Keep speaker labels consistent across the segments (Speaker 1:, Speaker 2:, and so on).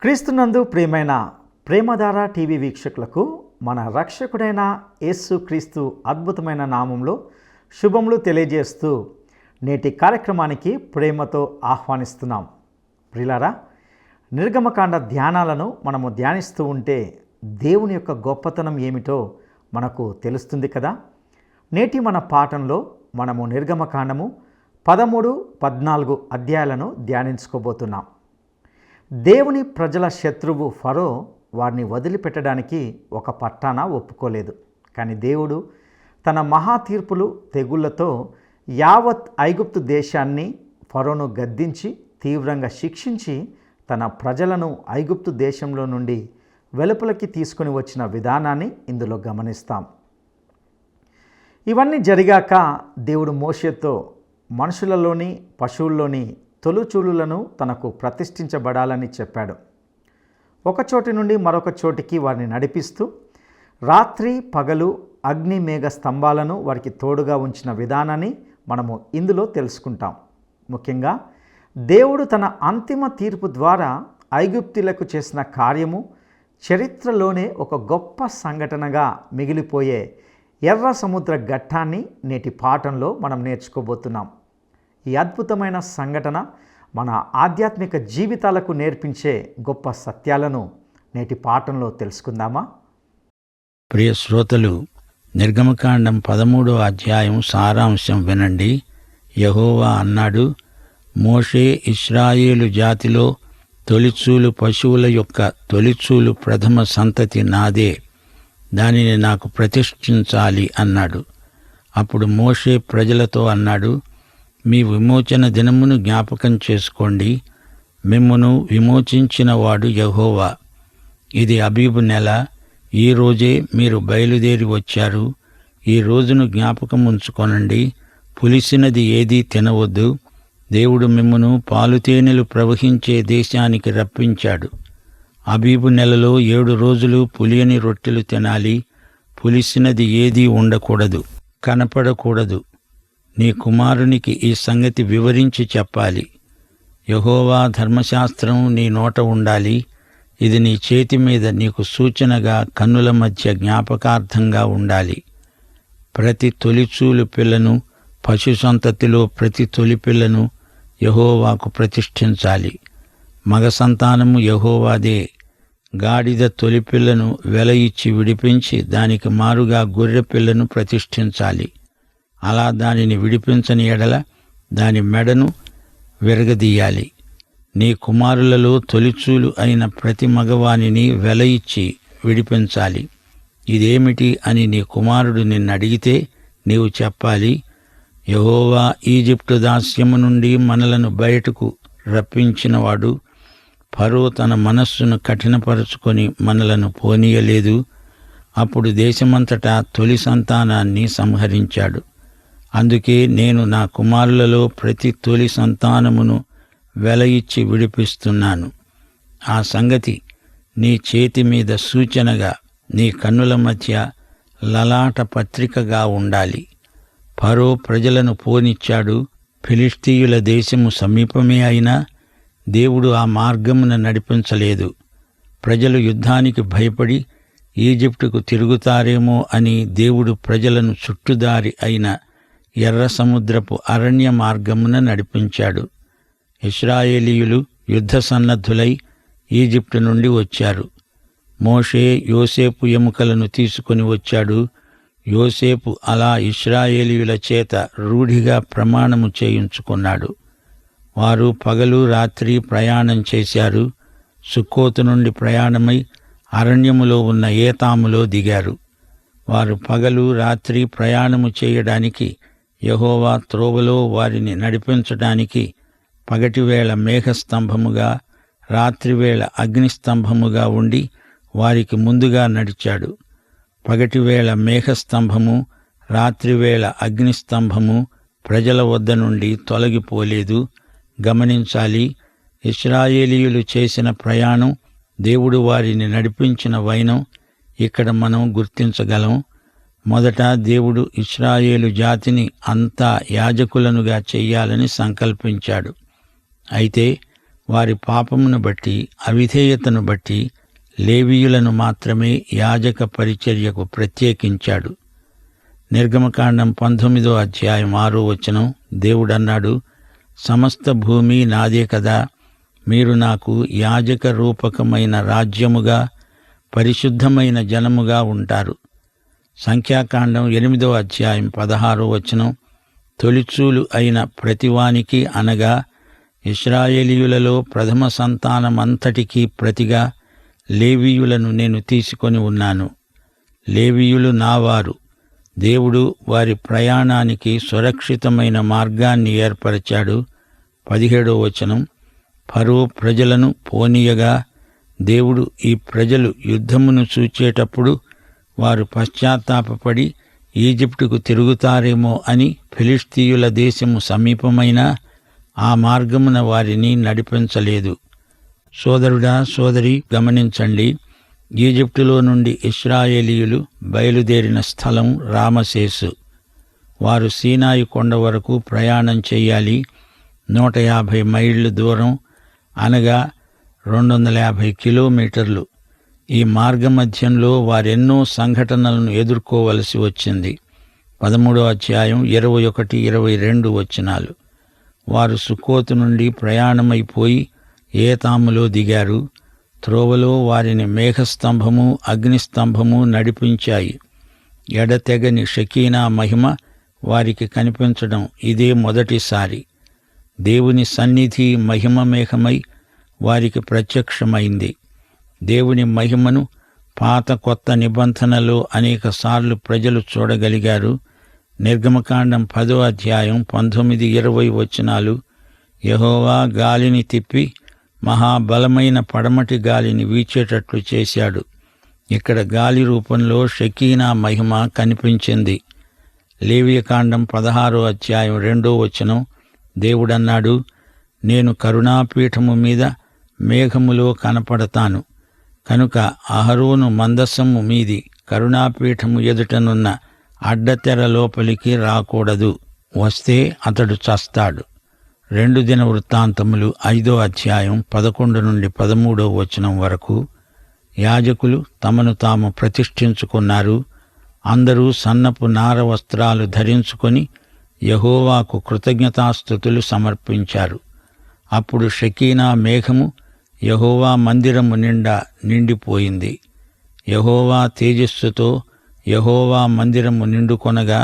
Speaker 1: క్రీస్తునందు ప్రియమైన ప్రేమధార టీవీ వీక్షకులకు మన రక్షకుడైన యేసు క్రీస్తు అద్భుతమైన నామంలో శుభములు తెలియజేస్తూ నేటి కార్యక్రమానికి ప్రేమతో ఆహ్వానిస్తున్నాం. ప్రియులారా, నిర్గమకాండ ధ్యానాలను మనము ధ్యానిస్తూ ఉంటే దేవుని యొక్క గొప్పతనం ఏమిటో మనకు తెలుస్తుంది కదా. నేటి మన పాఠంలో మనము నిర్గమకాండము 13, 14 అధ్యాయాలను ధ్యానించుకోబోతున్నాం. దేవుని ప్రజల శత్రువు ఫరో వారిని వదిలిపెట్టడానికి ఒక పట్టాన ఒప్పుకోలేదు. కానీ దేవుడు తన మహా తీర్పులు తెగుళ్లతో యావత్ ఐగుప్తు దేశాన్ని ఫరోను గద్దించి తీవ్రంగా శిక్షించి తన ప్రజలను ఐగుప్తు దేశంలో నుండి వెలుపలకి తీసుకుని వచ్చిన విధానాన్ని ఇందులో గమనిస్తాం. ఇవన్నీ జరిగాక దేవుడు మోషేతో మనుషులలోని పశువుల్లోని తొలిచూలులను తనకు ప్రతిష్ఠించబడాలని చెప్పాడు. ఒక చోటి నుండి మరొక చోటికి వారిని నడిపిస్తూ రాత్రి పగలు అగ్ని మేఘ స్తంభాలను వారికి తోడుగా ఉంచిన విధానాన్ని మనము ఇందులో తెలుసుకుంటాం. ముఖ్యంగా దేవుడు తన అంతిమ తీర్పు ద్వారా ఐగుప్తీయులకు చేసిన కార్యము చరిత్రలోనే ఒక గొప్ప సంఘటనగా మిగిలిపోయే ఎర్ర సముద్ర ఘట్టాన్ని నేటి పాఠంలో మనం నేర్చుకోబోతున్నాం. ఈ అద్భుతమైన సంఘటన మన ఆధ్యాత్మిక జీవితాలకు నేర్పించే గొప్ప సత్యాలను నేటి పాఠంలో తెలుసుకుందామా?
Speaker 2: ప్రియ శ్రోతలు, నిర్గమకాండం 13వ అధ్యాయం సారాంశం వినండి. యెహోవా అన్నాడు, మోషే, ఇశ్రాయేలు జాతిలో తొలిచూలు పశువుల యొక్క తొలిచూలు ప్రథమ సంతతి నాదే, దానిని నాకు ప్రతిష్ఠించాలి అన్నాడు. అప్పుడు మోషే ప్రజలతో అన్నాడు, మీ విమోచన దినమును జ్ఞాపకం చేసుకోండి. మిమ్మును విమోచించిన వాడు యెహోవా. ఇది అబీబు నెల. ఈ రోజే మీరు బయలుదేరి వచ్చారు. ఈ రోజును జ్ఞాపకం ఉంచుకొనండి. పులిసినది ఏదీ తినవద్దు. దేవుడు మిమ్మును పాలుతేనెలు ప్రవహించే దేశానికి రప్పించాడు. అబీబు నెలలో 7 రోజులు పులియని రొట్టెలు తినాలి. పులిసినది ఏదీ ఉండకూడదు, కనపడకూడదు. నీ కుమారునికి ఈ సంగతి వివరించి చెప్పాలి. యెహోవా ధర్మశాస్త్రం నీ నోట ఉండాలి. ఇది నీ చేతి మీద నీకు సూచనగా, కన్నుల మధ్య జ్ఞాపకార్థంగా ఉండాలి. ప్రతి తొలిచూలు పిల్లను, పశు సంతతిలో ప్రతి తొలి పిల్లను యెహోవాకు ప్రతిష్ఠించాలి. మగ సంతానము యెహోవాదే. గాడిద తొలి పిల్లను వెల ఇచ్చి విడిపించి దానికి మారుగా గొర్రె పిల్లను ప్రతిష్ఠించాలి. అలా దానిని విడిపించని ఎడల దాని మెడను విరగదీయాలి. నీ కుమారులలో తొలిచూలు అయిన ప్రతి మగవానిని వెల ఇచ్చి విడిపించాలి. ఇదేమిటి అని నీ కుమారుడు నిన్నడిగితే నీవు చెప్పాలి, యెహోవా ఈజిప్టు దాస్యము నుండి మనలను బయటకు రప్పించినవాడు. ఫరో తన మనస్సును కఠినపరుచుకొని మనలను పోనీయలేదు. అప్పుడు దేశమంతటా తొలి సంతానాన్ని సంహరించాడు. అందుకే నేను నా కుమారులలో ప్రతి తొలి సంతానమును వెల ఇచ్చి విడిపిస్తున్నాను. ఆ సంగతి నీ చేతి మీద సూచనగా, నీ కన్నుల మధ్య లలాట పత్రికగా ఉండాలి. ఫరో ప్రజలను పోనిచ్చాడు. ఫిలిష్తీయుల దేశము సమీపమే అయినా దేవుడు ఆ మార్గమున నడిపించలేదు. ప్రజలు యుద్ధానికి భయపడి ఈజిప్టుకు తిరుగుతారేమో అని దేవుడు ప్రజలను చుట్టుదారి అయిన ఎర్ర సముద్రపు అరణ్య మార్గమున నడిపించాడు. ఇశ్రాయేలీయులు యుద్ధ సన్నద్ధులై ఈజిప్టు నుండి వచ్చారు. మోషే యోసేపు ఎముకలను తీసుకొని వచ్చాడు. యోసేపు అలా ఇశ్రాయేలీయుల చేత రూఢిగా ప్రమాణము చేయించుకున్నాడు. వారు పగలు రాత్రి ప్రయాణం చేశారు. సుక్కోతు నుండి ప్రయాణమై అరణ్యములో ఉన్న ఏతాములో దిగారు. వారు పగలు రాత్రి ప్రయాణము చేయడానికి, యెహోవా త్రోవలో వారిని నడిపించడానికి పగటివేళ మేఘస్తంభముగా, రాత్రివేళ అగ్నిస్తంభముగా ఉండి వారికి ముందుగా నడిచాడు. పగటివేళ మేఘస్తంభము, రాత్రివేళ అగ్నిస్తంభము ప్రజల వద్ద నుండి తొలగిపోలేదు. గమనించాలి, ఇశ్రాయేలీయులు చేసిన ప్రయాణం, దేవుడు వారిని నడిపించిన వైనం ఇక్కడ మనం గుర్తించగలం. మొదట దేవుడు ఇశ్రాయేలు జాతిని అంతా యాజకులనుగా చెయ్యాలని సంకల్పించాడు. అయితే వారి పాపమును బట్టి, అవిధేయతను బట్టి లేవీయులను మాత్రమే యాజక పరిచర్యకు ప్రత్యేకించాడు. నిర్గమకాండం 19వ అధ్యాయం 6వ వచనం దేవుడన్నాడు, సమస్త భూమి నాదే కదా, మీరు నాకు యాజక రూపకమైన రాజ్యముగా, పరిశుద్ధమైన జనముగా ఉంటారు. సంఖ్యాకాండం 8వ అధ్యాయం 16వ వచనం, తొలిచూలు అయిన ప్రతివానికి అనగా ఇశ్రాయేలీయులలో ప్రథమ సంతానమంతటికీ ప్రతిగా లేవీయులను నేను తీసుకొని ఉన్నాను. లేవీయులు నావారు. దేవుడు వారి ప్రయాణానికి సురక్షితమైన మార్గాన్ని ఏర్పరిచాడు. 17వ వచనం, ఫరో ప్రజలను పోనీయగా దేవుడు ఈ ప్రజలు యుద్ధమును చూచేటప్పుడు వారు పశ్చాత్తాపపడి ఈజిప్టుకు తిరుగుతారేమో అని ఫిలిష్తీయుల దేశము సమీపమైన ఆ మార్గమున వారిని నడిపించలేదు. సోదరుడా, సోదరి, గమనించండి. ఈజిప్టులో నుండి ఇశ్రాయేలీయులు బయలుదేరిన స్థలం రామసేసు. వారు సీనాయి కొండ వరకు ప్రయాణం చెయ్యాలి. 150 మైళ్ళు దూరం, అనగా 250 కిలోమీటర్లు. ఈ మార్గమధ్యంలో వారెన్నో సంఘటనలను ఎదుర్కోవలసి వచ్చింది. 13వ అధ్యాయం 21, 22 వచనాలు. వారు సుక్కోతు నుండి ప్రయాణమైపోయి ఏతాములో దిగారు. త్రోవలో వారిని మేఘస్తంభము, అగ్నిస్తంభము నడిపించాయి. ఎడతెగని షకీనా మహిమ వారికి కనిపించడం ఇదే మొదటిసారి. దేవుని సన్నిధి మహిమ మేఘమై వారికి ప్రత్యక్షమైంది. దేవుని మహిమను పాత కొత్త నిబంధనలో అనేకసార్లు ప్రజలు చూడగలిగారు. నిర్గమకాండం 10వ అధ్యాయం 19, 20 వచనాలు, యెహోవా గాలిని తిప్పి మహాబలమైన పడమటి గాలిని వీచేటట్లు చేశాడు. ఇక్కడ గాలి రూపంలో షకీనా మహిమ కనిపించింది. లేవియకాండం 16వ అధ్యాయం 2వ వచనం, దేవుడన్నాడు, నేను కరుణాపీఠము మీద మేఘములో కనపడతాను. కనుక అహరోను మందసము మీది కరుణాపీఠము ఎదుటనున్న అడ్డతెర లోపలికి రాకూడదు. వస్తే అతడు చస్తాడు. 2 దినవృత్తాంతములు 5వ అధ్యాయం 11 నుండి 13వ వచనం వరకు. యాజకులు తమను తాము ప్రతిష్ఠించుకున్నారు. అందరూ సన్నపు నార వస్త్రాలు ధరించుకొని యెహోవాకు కృతజ్ఞతాస్తుతులు సమర్పించారు. అప్పుడు షకీనా మేఘము యెహోవా మందిరము నిండా నిండిపోయింది. యెహోవా తేజస్సుతో యెహోవా మందిరము నిండుకొనగా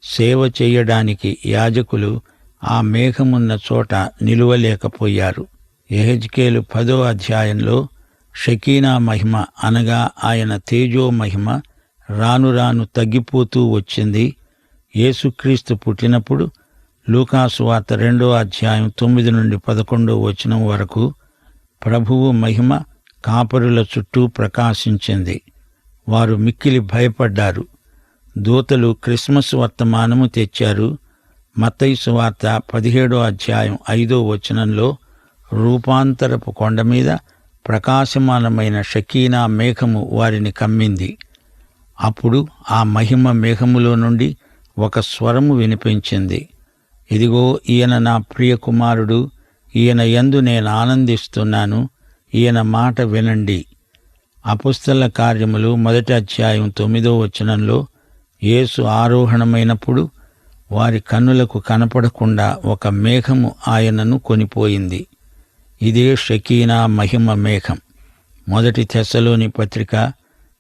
Speaker 2: సేవ చెయ్యడానికి యాజకులు ఆ మేఘమున్న చోట నిలువలేకపోయారు. యెహెజ్కేలు 10వ అధ్యాయంలో షకీనా మహిమ అనగా ఆయన తేజో మహిమ రాను రాను తగ్గిపోతూ వచ్చింది. యేసుక్రీస్తు పుట్టినప్పుడు లూకాసు వార్త 2వ అధ్యాయం 9 నుండి 11వ వచనం వరకు ప్రభువు మహిమ కాపరుల చుట్టూ ప్రకాశించింది. వారు మిక్కిలి భయపడ్డారు. దూతలు క్రిస్మస్ వర్తమానము తెచ్చారు. మత్తయి సువార్త 17వ అధ్యాయం 5వ వచనంలో రూపాంతరపు కొండ మీద ప్రకాశమానమైన షకీనా మేఘము వారిని కమ్మింది. అప్పుడు ఆ మహిమ మేఘములో నుండి ఒక స్వరము వినిపించింది, ఇదిగో ఈయన నా ప్రియ కుమారుడు, ఈయన యందు నేను ఆనందిస్తున్నాను, ఈయన మాట వినండి. అపుస్తల కార్యములు 1వ అధ్యాయం 9వ వచనంలో యేసు ఆరోహణమైనప్పుడు వారి కన్నులకు కనపడకుండా ఒక మేఘము ఆయనను కొనిపోయింది. ఇదే షకీనా మహిమ మేఘం. 1 తెస్సలోని పత్రిక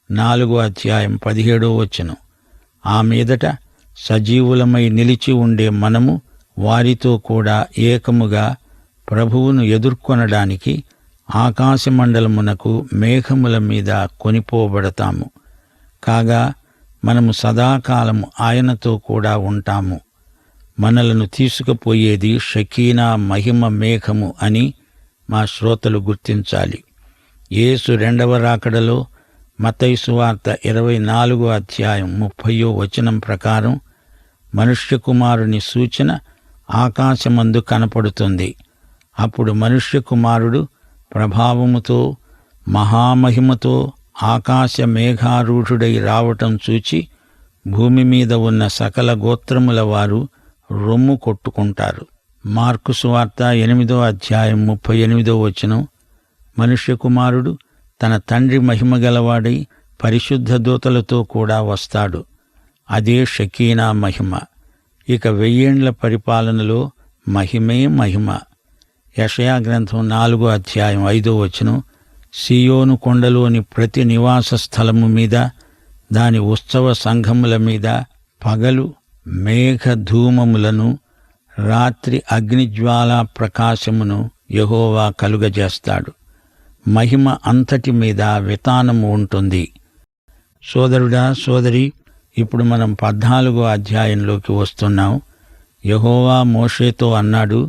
Speaker 2: 4వ అధ్యాయం 17వ వచనం. ఆ మీదట సజీవులమై నిలిచి ఉండే మనము వారితో కూడా ఏకముగా ప్రభువును ఎదుర్కొనడానికి ఆకాశమండలమునకు మేఘముల మీద కొనిపోబడతాము. కాగా మనము సదాకాలము ఆయనతో కూడా ఉంటాము. మనలను తీసుకుపోయేది షకీనా మహిమ మేఘము అని మా శ్రోతలు గుర్తించాలి. యేసు 2వ రాకడలో మత్తయి సువార్త 24వ అధ్యాయం 30వ వచనం ప్రకారం మనుష్య కుమారుని సూచన ఆకాశమందు కనపడుతుంది. అప్పుడు మనుష్య కుమారుడు ప్రభావముతో మహామహిమతో ఆకాశ మేఘారూఢుడై రావటం చూచి భూమి మీద ఉన్న సకల గోత్రముల వారు రొమ్ము కొట్టుకుంటారు. మార్కు సువార్త 8వ అధ్యాయం 38వ వచనం, మనుష్య కుమారుడు తన తండ్రి మహిమగలవాడై పరిశుద్ధ దూతలతో కూడా వస్తాడు. అదే షకీనా మహిమ. ఇక 1000 ఏండ్ల పరిపాలనలో మహిమే మహిమ. యెషయా గ్రంథం 4వ అధ్యాయం 5వ వచనం, సీయోను కొండలోని ప్రతి నివాస స్థలము మీద, దాని ఉత్సవ సంఘముల మీద పగలు మేఘధూమములను, రాత్రి అగ్నిజ్వాలా ప్రకాశమును యెహోవా కలుగజేస్తాడు. మహిమ అంతటి మీద వితానము ఉంటుంది. సోదరుడా, సోదరి, ఇప్పుడు మనం 14వ అధ్యాయంలోకి వస్తున్నాం. యెహోవా మోషేతో అన్నాడు,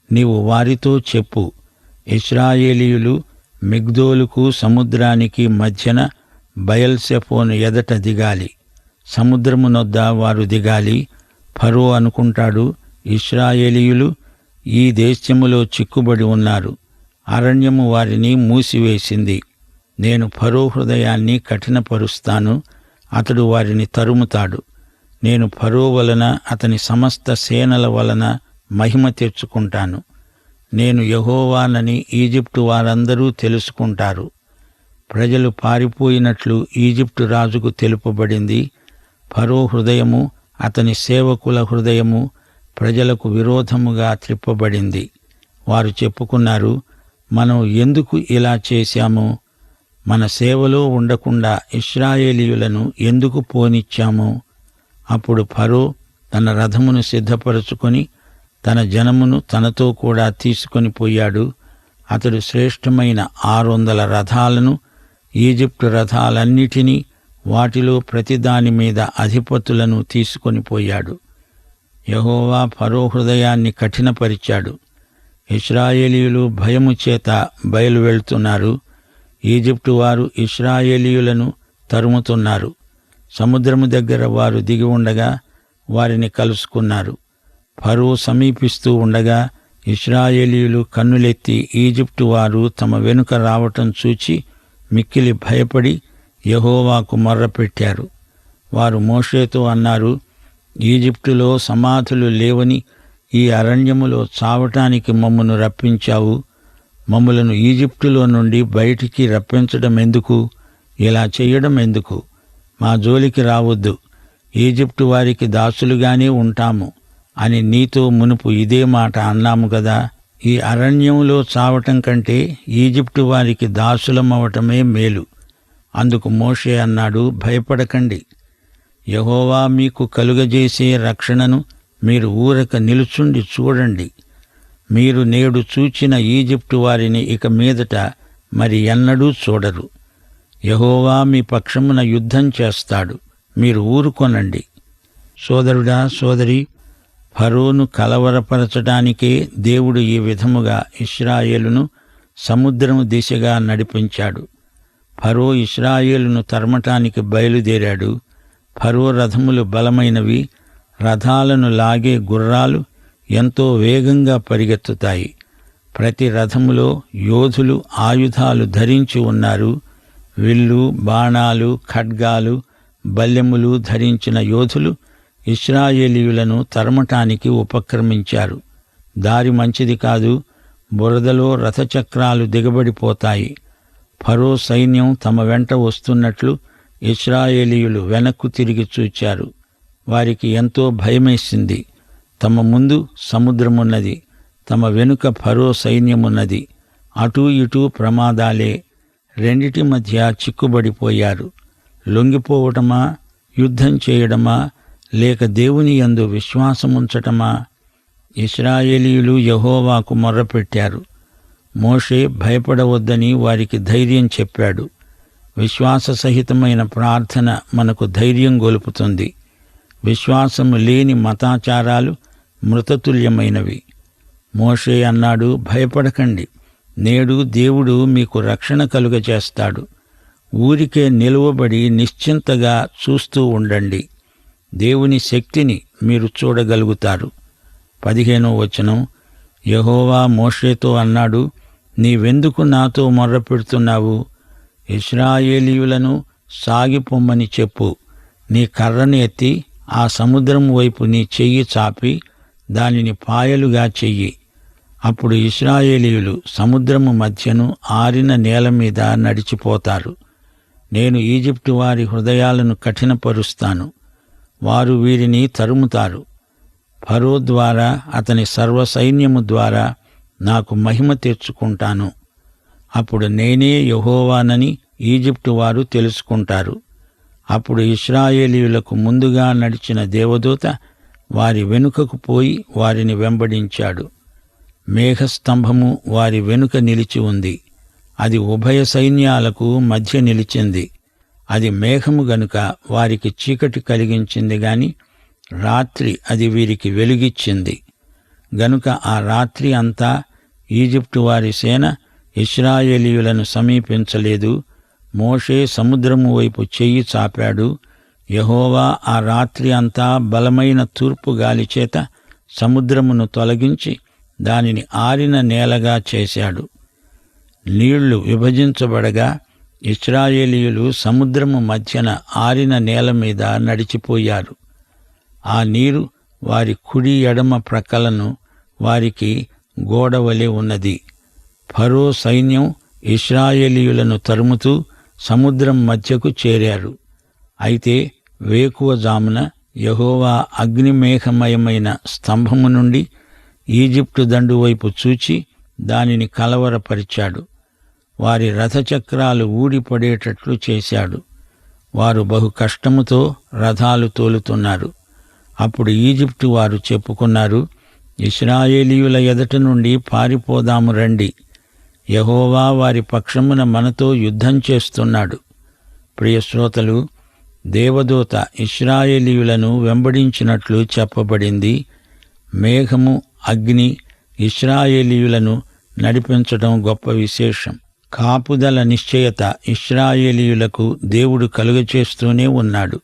Speaker 2: నీవు వారితో చెప్పు, ఇశ్రాయేలీయులు మిగ్దోలుకు సముద్రానికి మధ్యన బయల్సెఫోను ఎదట దిగాలి. సముద్రమునొద్ద వారు దిగాలి. ఫరో అనుకుంటాడు, ఇశ్రాయేలీయులు ఈ దేశములో చిక్కుబడి ఉన్నారు, అరణ్యము వారిని మూసివేసింది. నేను ఫరో హృదయాన్ని కఠినపరుస్తాను, అతడు వారిని తరుముతాడు. నేను ఫరో వలన, అతని సమస్త సేనల వలన మహిమ తెచ్చుకుంటాను. నేను యెహోవానని ఈజిప్టు వారందరూ తెలుసుకుంటారు. ప్రజలు పారిపోయినట్లు ఈజిప్టు రాజుకు తెలుపబడింది. ఫరో హృదయము, అతని సేవకుల హృదయము ప్రజలకు విరోధముగా త్రిప్పబడింది. వారు చెప్పుకున్నారు, మనం ఎందుకు ఇలా చేశాము? మన సేవలో ఉండకుండా ఇశ్రాయేలీయులను ఎందుకు పోనిచ్చాము? అప్పుడు ఫరో తన రథమును సిద్ధపరచుకొని తన జనమును తనతో కూడా తీసుకొని పోయాడు. అతడు శ్రేష్టమైన 600 రథాలను, ఈజిప్టు రథాలన్నిటినీ, వాటిలో ప్రతిదాని మీద అధిపతులను తీసుకొని పోయాడు. యెహోవా ఫరో హృదయాన్ని కఠినపరిచాడు. ఇశ్రాయేలీయులు భయము చేత బయలు వెళ్తున్నారు. ఈజిప్టు వారు ఇశ్రాయేలీయులను తరుముతున్నారు. సముద్రము దగ్గర వారు దిగి ఉండగా వారిని కలుసుకున్నారు. ఫరో సమీపిస్తూ ఉండగా ఇశ్రాయేలీయులు కన్నులెత్తి ఈజిప్టు వారు తమ వెనుక రావటం చూచి మిక్కిలి భయపడి యెహోవాకు మొర్రపెట్టారు. వారు మోషేతో అన్నారు, ఈజిప్టులో సమాధులు లేవని ఈ అరణ్యములో చావటానికి మమ్మను రప్పించావు. మమ్ములను ఈజిప్టులో నుండి బయటికి రప్పించడం ఎందుకు? ఇలా చెయ్యడం ఎందుకు? మా జోలికి రావద్దు, ఈజిప్టు వారికి దాసులుగానే ఉంటాము అని నీతో మునుపు ఇదే మాట అన్నాము గదా. ఈ అరణ్యంలో చావటం కంటే ఈజిప్టు వారికి దాసులమవటమే మేలు. అందుకు మోషే అన్నాడు, భయపడకండి. యెహోవా మీకు కలుగజేసే రక్షణను మీరు ఊరక నిలుచుండి చూడండి. మీరు నేడు చూచిన ఈజిప్టు వారిని ఇక మీదట మరి ఎన్నడూ చూడరు. యెహోవా మీ పక్షమున యుద్ధం చేస్తాడు, మీరు ఊరుకొనండి. సోదరుడా, సోదరి, ఫరోను కలవరపరచడానికే దేవుడు ఈ విధముగా ఇశ్రాయేలును సముద్రము దిశగా నడిపించాడు. ఫరో ఇశ్రాయేలును తరమటానికి బయలుదేరాడు. ఫరో రథములు బలమైనవి, రథాలను లాగే గుర్రాలు ఎంతో వేగంగా పరిగెత్తుతాయి. ప్రతి రథములో యోధులు ఆయుధాలు ధరించి ఉన్నారు. విల్లు, బాణాలు, ఖడ్గాలు, బల్లెములు ధరించిన యోధులు ఇశ్రాయేలీయులను తరమటానికి ఉపక్రమించారు. దారి మంచిది కాదు. బురదలో రథచక్రాలు దిగబడిపోతాయి. ఫరో సైన్యం తమ వెంట వస్తున్నట్లు ఇశ్రాయేలీయులు వెనక్కు తిరిగి చూచారు. వారికి ఎంతో భయమేసింది. తమ ముందు సముద్రమున్నది, తమ వెనుక ఫరో సైన్యమున్నది. అటూ ఇటూ ప్రమాదాలే. రెండిటి మధ్య చిక్కుబడిపోయారు. లొంగిపోవటమా, యుద్ధం చేయడమా, లేక దేవుని యందు విశ్వాసముంచటమా? ఇశ్రాయేలీయులు యెహోవాకు మొర్రపెట్టారు. మోషే భయపడవద్దని వారికి ధైర్యం చెప్పాడు. విశ్వాససహితమైన ప్రార్థన మనకు ధైర్యం గొలుపుతుంది. విశ్వాసము లేని మతాచారాలు మృతతుల్యమైనవి. మోషే అన్నాడు, భయపడకండి, నేడు దేవుడు మీకు రక్షణ కలుగచేస్తాడు. ఊరికే నిలువబడి నిశ్చింతగా చూస్తూ ఉండండి. దేవుని శక్తిని మీరు చూడగలుగుతారు. 15వ వచనం, యెహోవా మోషేతో అన్నాడు, నీవెందుకు నాతో మొర్రపెడుతున్నావు? ఇశ్రాయేలీయులను సాగిపొమ్మని చెప్పు. నీ కర్రని ఎత్తి ఆ సముద్రం వైపు నీ చెయ్యి చాపి దానిని పాయలుగా చెయ్యి. అప్పుడు ఇశ్రాయేలీయులు సముద్రము మధ్యను ఆరిన నేల మీద నడిచిపోతారు. నేను ఈజిప్టు వారి హృదయాలను కఠినపరుస్తాను. వారు వీరిని తరుముతారు. ఫరో ద్వారా, అతని సర్వసైన్యము ద్వారా నాకు మహిమ తెచ్చుకుంటాను. అప్పుడు నేనే యెహోవానని ఈజిప్టు వారు తెలుసుకుంటారు. అప్పుడు ఇశ్రాయేలీయులకు ముందుగా నడిచిన దేవదూత వారి వెనుకకు పోయి వారిని వెంబడించాడు. మేఘస్తంభము వారి వెనుక నిలిచి ఉంది. అది ఉభయ సైన్యాలకు మధ్య నిలిచింది. అది మేఘము గనుక వారికి చీకటి కలిగించింది గాని రాత్రి అది వీరికి వెలుగిచ్చింది. గనుక ఆ రాత్రి అంతా ఈజిప్టు వారి సేన ఇశ్రాయేలీయులను సమీపించలేదు. మోషే సముద్రము వైపు చెయ్యి చాపాడు. యెహోవా ఆ రాత్రి అంతా బలమైన తూర్పు గాలిచేత సముద్రమును తొలగించి దానిని ఆరిన నేలగా చేశాడు. నీళ్లు విభజించబడగా ఇశ్రాయేలీయులు సముద్రము మధ్యన ఆరిన నేల మీద నడిచిపోయారు. ఆ నీరు వారి కుడి ఎడమ ప్రక్కలను వారికి గోడవలె ఉన్నది. ఫరో సైన్యం ఇశ్రాయేలీయులను తరుముతూ సముద్రం మధ్యకు చేరారు. అయితే వేకువజామున యెహోవా అగ్నిమేఘమయమైన స్తంభము నుండి ఈజిప్టు దండు వైపు చూచి దానిని కలవరపరిచాడు. వారి రథచక్రాలు ఊడిపడేటట్లు చేశాడు. వారు బహు కష్టముతో రథాలు తోలుతున్నారు. అప్పుడు ఈజిప్టు వారు చెప్పుకున్నారు, ఇశ్రాయేలీయుల ఎదుట నుండి పారిపోదాము రండి. యెహోవా వారి పక్షమున మనతో యుద్ధం చేస్తున్నాడు. ప్రియశ్రోతలు, దేవదూత ఇశ్రాయేలీయులను వెంబడించినట్లు చెప్పబడింది. మేఘము, అగ్ని ఇశ్రాయేలీయులను నడిపించడం గొప్ప విశేషం. కాపుదల నిశ్చయత ఇశ్రాయేలీయులకు దేవుడు కలుగచేస్తూనే ఉన్నాడు.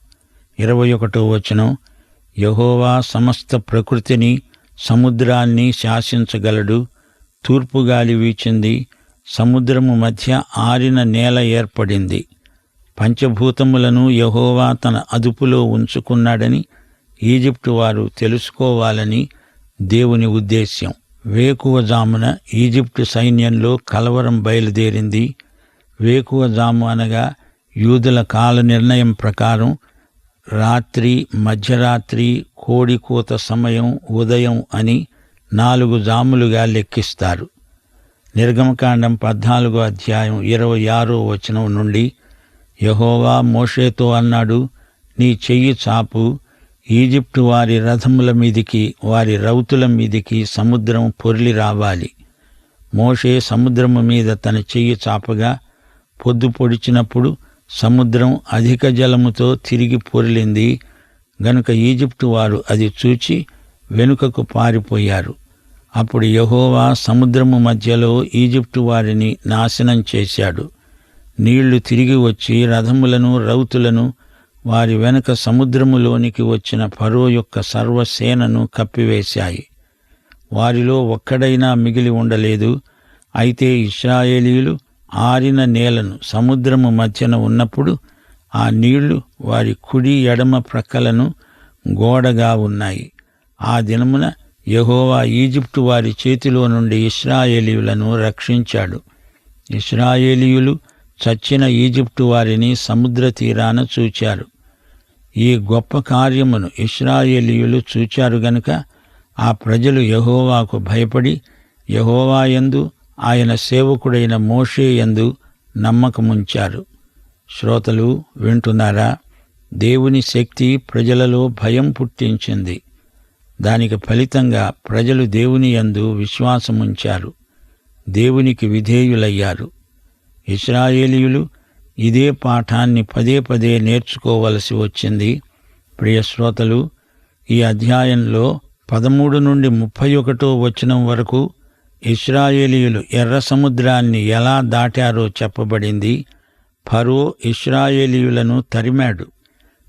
Speaker 2: 21వ వచనం, యెహోవా సమస్త ప్రకృతిని, సముద్రాన్ని శాసించగలడు. తూర్పుగాలి వీచింది, సముద్రము మధ్య ఆరిన నేల ఏర్పడింది. పంచభూతములను యెహోవా తన అదుపులో ఉంచుకున్నాడని ఈజిప్టు వారు తెలుసుకోవాలని దేవుని ఉద్దేశ్యం. వేకువజామున ఈజిప్టు సైన్యంలో కలవరం బయలుదేరింది. వేకువజాము అనగా యూదుల కాల నిర్ణయం ప్రకారం రాత్రి, మధ్యరాత్రి, కోడికూత సమయం, ఉదయం అని 4 జాములుగా లెక్కిస్తారు. నిర్గమకాండం 14వ అధ్యాయం 26వ వచనం నుండి యెహోవా మోషేతో అన్నాడు, నీ చెయ్యి చాపు, ఈజిప్టు వారి రథముల మీదికి, వారి రౌతుల మీదికి సముద్రం పొర్లి రావాలి. మోషే సముద్రము మీద తన చెయ్యి చాపగా పొద్దు పొడిచినప్పుడు సముద్రం అధిక జలముతో తిరిగి పొర్లింది. గనుక ఈజిప్టు వారు అది చూచి వెనుకకు పారిపోయారు. అప్పుడు యెహోవా సముద్రము మధ్యలో ఈజిప్టు వారిని నాశనం చేశాడు. నీళ్లు తిరిగి వచ్చి రథములను, రౌతులను, వారి వెనుక సముద్రములోనికి వచ్చిన ఫరో యొక్క సర్వసేనను కప్పివేశాయి. వారిలో ఒక్కడైనా మిగిలి ఉండలేదు. అయితే ఇశ్రాయేలీయులు ఆరిన నేలను సముద్రము మధ్యన ఉన్నప్పుడు ఆ నీళ్లు వారి కుడి ఎడమ ప్రక్కలను గోడగా ఉన్నాయి. ఆ దినమున యెహోవా ఈజిప్టు వారి చేతిలో నుండి ఇశ్రాయేలీయులను రక్షించాడు. ఇశ్రాయేలీయులు చచ్చిన ఈజిప్టు వారిని సముద్ర తీరాన చూచారు. ఈ గొప్ప కార్యమును ఇశ్రాయేలీయులు చూచారు గనుక ఆ ప్రజలు యెహోవాకు భయపడి యెహోవా యందు, ఆయన సేవకుడైన మోషే యందు నమ్మకముంచారు. శ్రోతలు వింటున్నారా? దేవుని శక్తి ప్రజలలో భయం పుట్టించింది. దానికి ఫలితంగా ప్రజలు దేవుని యందు విశ్వాసముంచారు, దేవునికి విధేయులయ్యారు. ఇశ్రాయేలీయులు ఇదే పాఠాన్ని పదే పదే నేర్చుకోవలసి వచ్చింది. ప్రియశ్రోతలు, ఈ అధ్యాయంలో 13 నుండి 31వ వచనం వరకు ఇశ్రాయేలీయులు ఎర్ర సముద్రాన్ని ఎలా దాటారో చెప్పబడింది. ఫరో ఇశ్రాయేలీయులను తరిమాడు.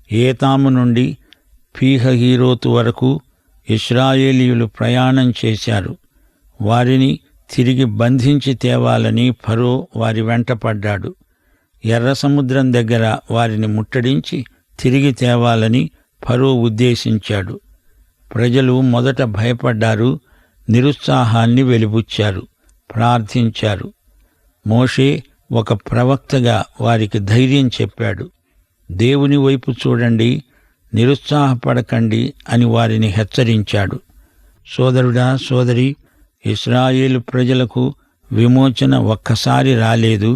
Speaker 2: ఏతాము నుండి పీహహీరోతు వరకు ఇశ్రాయేలీయులు ప్రయాణం చేశారు. వారిని తిరిగి బంధించి తేవాలని ఫరో వారి వెంట పడ్డాడు. ఎర్ర సముద్రం దగ్గర వారిని ముట్టడించి తిరిగి తేవాలని ఫరో ఉద్దేశించాడు. ప్రజలు మొదట భయపడ్డారు, నిరుత్సాహాన్ని వెలిబుచ్చారు, ప్రార్థించారు. మోషే ఒక ప్రవక్తగా వారికి ధైర్యం చెప్పాడు. దేవుని వైపు చూడండి, నిరుత్సాహపడకండి అని వారిని హెచ్చరించాడు. సోదరుడా, సోదరి, ఇశ్రాయేలు ప్రజలకు విమోచన ఒక్కసారి రాలేదు,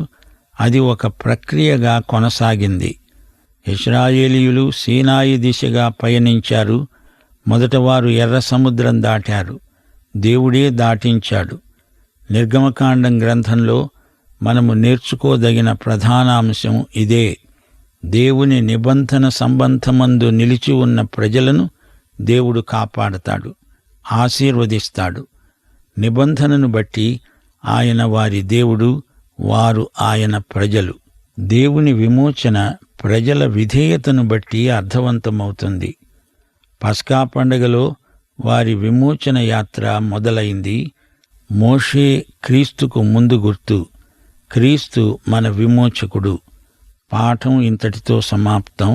Speaker 2: అది ఒక ప్రక్రియగా కొనసాగింది. ఇశ్రాయేలీయులు సీనాయి దిశగా పయనించారు. మొదట వారు ఎర్ర సముద్రం దాటారు, దేవుడే దాటించాడు. నిర్గమకాండం గ్రంథంలో మనము నేర్చుకోదగిన ప్రధాన అంశం ఇదే. దేవుని నిబంధన సంబంధమందు నిలిచి ఉన్న ప్రజలను దేవుడు కాపాడతాడు, ఆశీర్వదిస్తాడు. నిబంధనను బట్టి ఆయన వారి దేవుడు, వారు ఆయన ప్రజలు. దేవుని విమోచన ప్రజల విధేయతను బట్టి అర్థవంతమవుతుంది. పస్కా పండుగలో వారి విమోచన యాత్ర మొదలైంది. మోషే క్రీస్తుకు ముందు గుర్తు, క్రీస్తు మన విమోచకుడు. పాఠం ఇంతటితో సమాప్తం.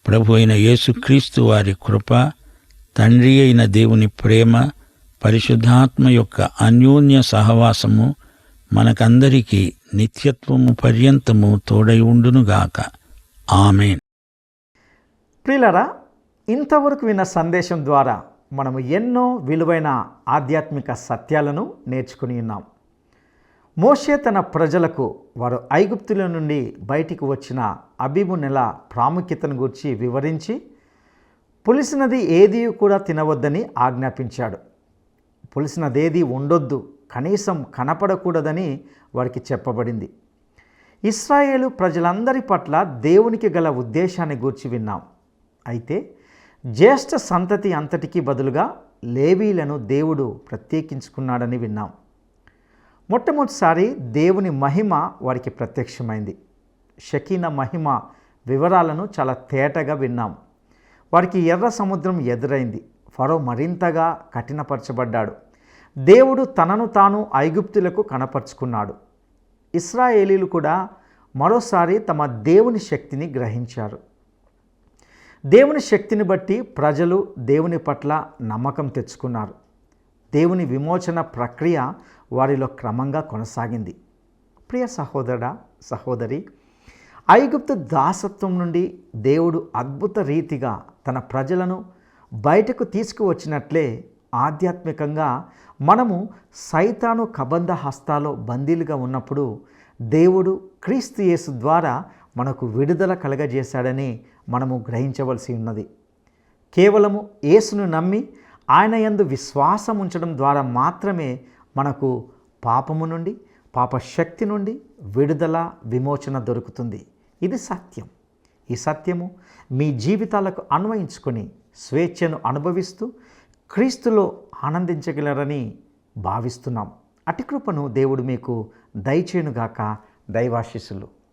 Speaker 2: ప్రభు అయిన యేసుక్రీస్తు వారి కృప, తండ్రి అయిన దేవుని ప్రేమ, పరిశుద్ధాత్మ యొక్క అన్యోన్య సహవాసము మనకందరికీ నిత్యత్వము పర్యంతము తోడై ఉండునుగాక. ఆమేన్.
Speaker 1: ప్రియులారా, ఇంతవరకు విన్న సందేశం ద్వారా మనము ఎన్నో విలువైన ఆధ్యాత్మిక సత్యాలను నేర్చుకుని ఉన్నాం. మోషే తన ప్రజలకు వారు ఐగుప్తుల నుండి బయటికి వచ్చిన అబీబు నెల ప్రాముఖ్యతను గురించి వివరించి, పులిసినది ఏదీ కూడా తినవద్దని ఆజ్ఞాపించాడు. పులిసినదేది ఉండొద్దు, కనీసం కనపడకూడదని వారికి చెప్పబడింది. ఇశ్రాయేలు ప్రజలందరి పట్ల దేవునికి గల ఉద్దేశాన్ని గూర్చి విన్నాం. అయితే జ్యేష్ఠ సంతతి అంతటికీ బదులుగా లేవీలను దేవుడు ప్రత్యేకించుకున్నాడని విన్నాం. మొట్టమొదటిసారి దేవుని మహిమ వారికి ప్రత్యక్షమైంది. షకీనా మహిమ వివరాలను చాలా తేటగా విన్నాం. వారికి ఎర్ర సముద్రం ఎదురైంది. ఫరో మరింతగా కఠినపరచబడ్డాడు. దేవుడు తనను తాను ఐగుప్తులకు కనపరుచుకున్నాడు. ఇశ్రాయేలీలు కూడా మరోసారి తమ దేవుని శక్తిని గ్రహించారు. దేవుని శక్తిని బట్టి ప్రజలు దేవుని పట్ల నమ్మకం తెచ్చుకున్నారు. దేవుని విమోచన ప్రక్రియ వారిలో క్రమంగా కొనసాగింది. ప్రియ సహోదరుడా, సహోదరి, ఐగుప్తు దాసత్వం నుండి దేవుడు అద్భుత రీతిగా తన ప్రజలను బయటకు తీసుకువచ్చినట్లే ఆధ్యాత్మికంగా మనము సైతాను కబంధ హస్తాలో బందీలుగా ఉన్నప్పుడు దేవుడు క్రీస్తు యేసు ద్వారా మనకు విడుదల కలగజేశాడని మనము గ్రహించవలసి ఉన్నది. కేవలము యేసును నమ్మి ఆయన యందు విశ్వాసం ఉంచడం ద్వారా మాత్రమే మనకు పాపము నుండి, పాప శక్తి నుండి విడుదల, విమోచన దొరుకుతుంది. ఇది సత్యం. ఈ సత్యము మీ జీవితాలకు అన్వయించుకొని స్వేచ్ఛను అనుభవిస్తూ క్రీస్తులో ఆనందించగలరని భావిస్తున్నాం. అటి కృపను దేవుడు మీకు దయచేయునుగాక. దైవాశీస్సులు.